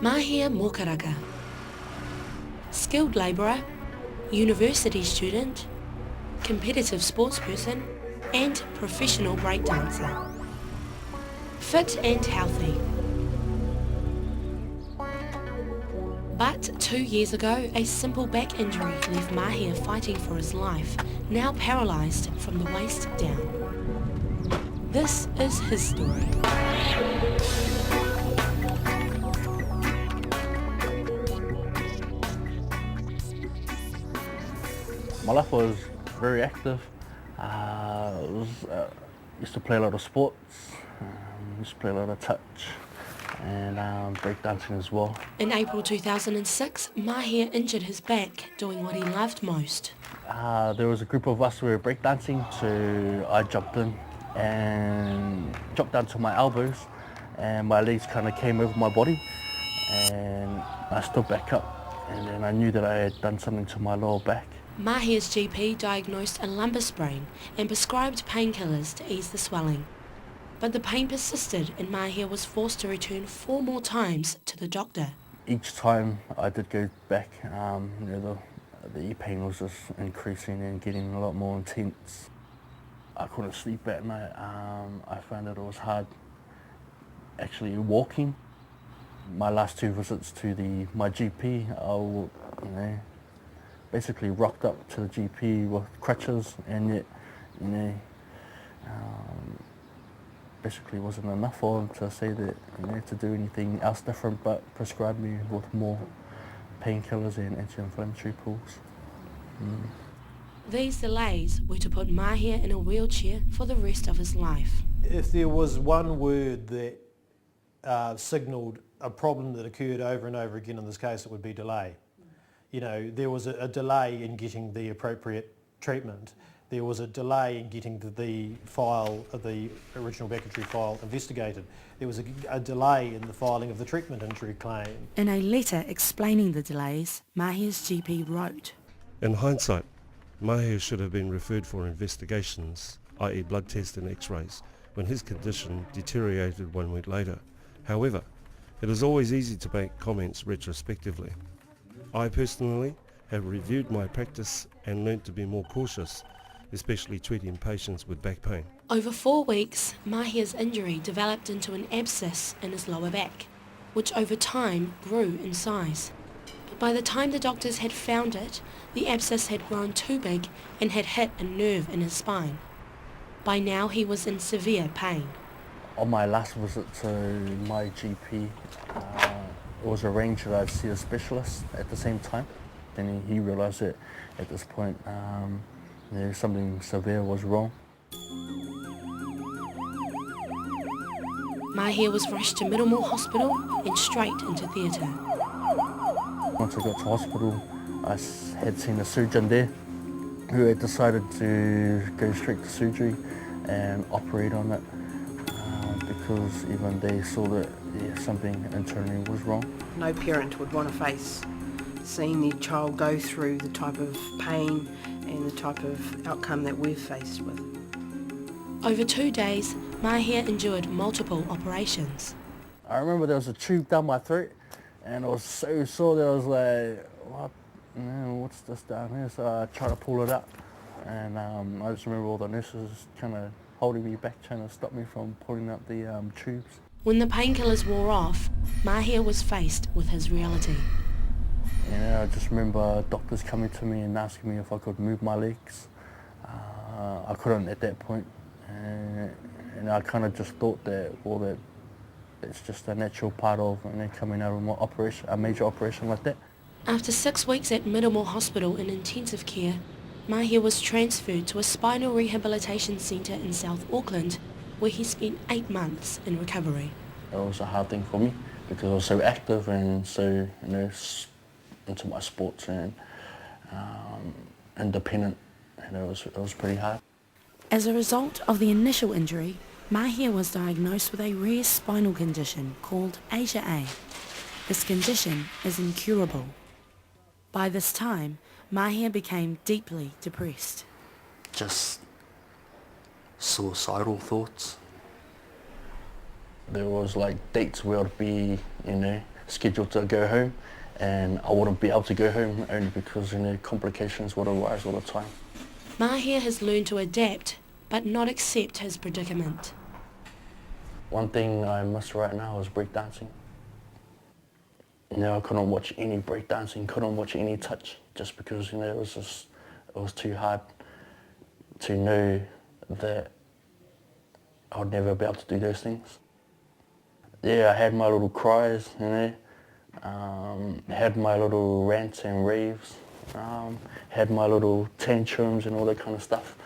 Mahia Mokaraka, skilled labourer, university student, competitive sportsperson and professional breakdancer. Fit and healthy. But 2 years ago, a simple back injury left Mahia fighting for his life, now paralysed from the waist down. This is his story. My life was very active. Used to play a lot of sports, used to play a lot of touch and breakdancing as well. In April 2006, Mahia injured his back doing what he loved most. There was a group of us who were breakdancing, so I jumped in and dropped down to my elbows and my legs kind of came over my body and I stood back up and then I knew that I had done something to my lower back. Mahia's GP diagnosed a lumbar sprain and prescribed painkillers to ease the swelling. But the pain persisted and Mahia was forced to return 4 more times to the doctor. Each time I did go back, the pain was just increasing and getting a lot more intense. I couldn't sleep at night. I found that it was hard actually walking. My last 2 visits to my GP, I basically rocked up to the GP with crutches and yet, basically wasn't enough for him to say that, to do anything else different but prescribe me with more painkillers and anti-inflammatory pills. These delays were to put Mahia in a wheelchair for the rest of his life. If there was one word that signalled a problem that occurred over and over again in this case, it would be delay. There was a delay in getting the appropriate treatment. There was a delay in getting the original back injury file investigated. There was a delay in the filing of the treatment injury claim. In a letter explaining the delays, Mahia's GP wrote, "In hindsight, Mahia should have been referred for investigations, i.e. blood tests and x-rays, when his condition deteriorated 1 week later. However, it is always easy to make comments retrospectively. I personally have reviewed my practice and learnt to be more cautious, especially treating patients with back pain." Over 4 weeks, Mahia's injury developed into an abscess in his lower back, which over time grew in size. But by the time the doctors had found it, the abscess had grown too big and had hit a nerve in his spine. By now he was in severe pain. On my last visit to my GP, it was arranged that I'd see a specialist at the same time. Then he realised that at this point something severe was wrong. Mahia was rushed to Middlemore Hospital and straight into theatre. Once I got to hospital, I had seen a surgeon there who had decided to go straight to surgery and operate on it because even they saw that something internally was wrong. No parent would want to face seeing their child go through the type of pain and the type of outcome that we've faced with. Over 2 days, Mahia endured multiple operations. I remember there was a tube down my throat and I was so sore that I was like, what's this down here? So I tried to pull it up and I just remember all the nurses kind of holding me back, trying to stop me from pulling up the tubes. When the painkillers wore off, Mahia was faced with his reality. And I just remember doctors coming to me and asking me if I could move my legs. I couldn't at that point. And I kind of just thought that it's just a natural part of coming out of a major operation like that. After 6 weeks at Middlemore Hospital in intensive care, Mahia was transferred to a spinal rehabilitation centre in South Auckland, where he spent 8 months in recovery. It was a hard thing for me because I was so active and so into my sports and independent, and it was pretty hard. As a result of the initial injury, Mahia was diagnosed with a rare spinal condition called Asia A. This condition is incurable. By this time, Mahia became deeply depressed. Just suicidal thoughts. There was like dates where I'd be, scheduled to go home, and I wouldn't be able to go home only because complications would arise all the time. Mahia has learned to adapt, but not accept his predicament. One thing I miss right now is breakdancing. I couldn't watch any breakdancing, couldn't watch any touch, just because it was too hard to know that I would never be able to do those things. Yeah, I had my little cries, had my little rants and raves, had my little tantrums and all that kind of stuff.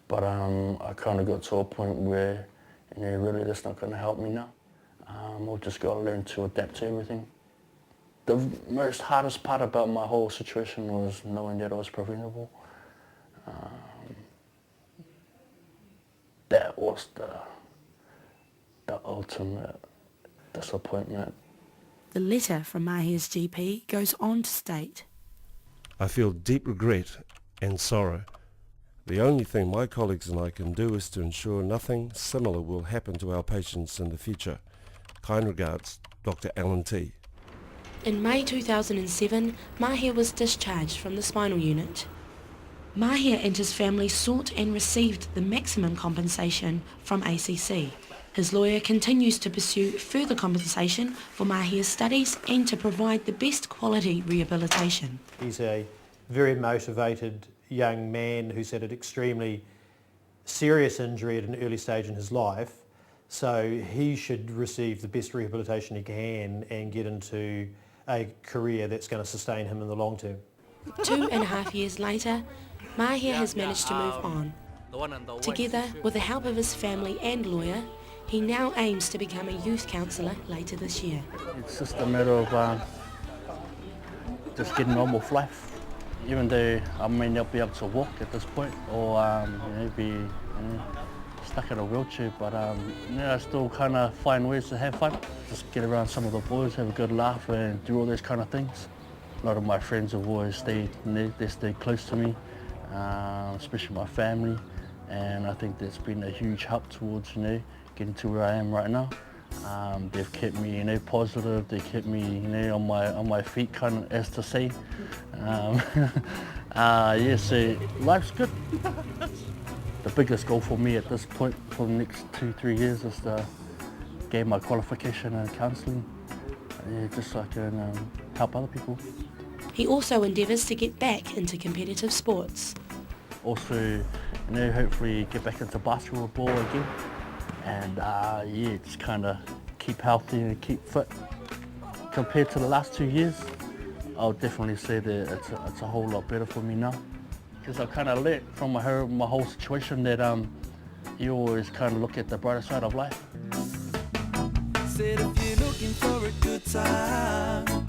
But I kind of got to a point where, really that's not going to help me now. I've just got to learn to adapt to everything. The most hardest part about my whole situation was knowing that I was preventable. That was the ultimate disappointment. The letter from Mahia's GP goes on to state, I feel deep regret and sorrow. The only thing my colleagues and I can do is to ensure nothing similar will happen to our patients in the future. Kind regards, Dr. Alan T. In May 2007, Mahia was discharged from the spinal unit. Mahia and his family sought and received the maximum compensation from ACC. His lawyer continues to pursue further compensation for Mahia's studies and to provide the best quality rehabilitation. He's a very motivated young man who's had an extremely serious injury at an early stage in his life, so he should receive the best rehabilitation he can and get into a career that's going to sustain him in the long term. 2.5 years later, Mahia has managed to move on. Together, with the help of his family and lawyer, he now aims to become a youth counsellor later this year. It's just a matter of just getting on with life. Even though I may not be able to walk at this point, or be stuck in a wheelchair, but I still kind of find ways to have fun. Just get around some of the boys, have a good laugh, and do all those kind of things. A lot of my friends have always stayed close to me, especially my family, and I think that's been a huge help towards getting to where I am right now. They've kept me positive, they kept me on my feet, kind of as to say. So life's good. The biggest goal for me at this point for the next 2-3 years is to gain my qualification in counselling, just so I can help other people. He also endeavours to get back into competitive sports. Also, hopefully get back into basketball again, and just kind of keep healthy and keep fit. Compared to the last 2 years, I'll definitely say that it's a whole lot better for me now. Because I kind of learned from my whole situation that you always kind of look at the brighter side of life. Said if you're looking for a good time,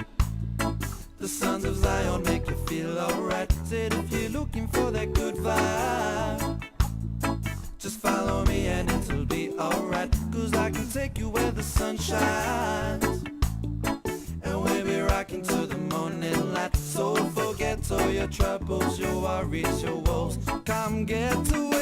the sons of Zion make you feel alright. Said if you're looking for that good vibe, just follow me and it'll be alright. Cause I can take you where the sun shines, and we'll be rocking to the morning light. So forget all your troubles, your worries, your woes. Come get to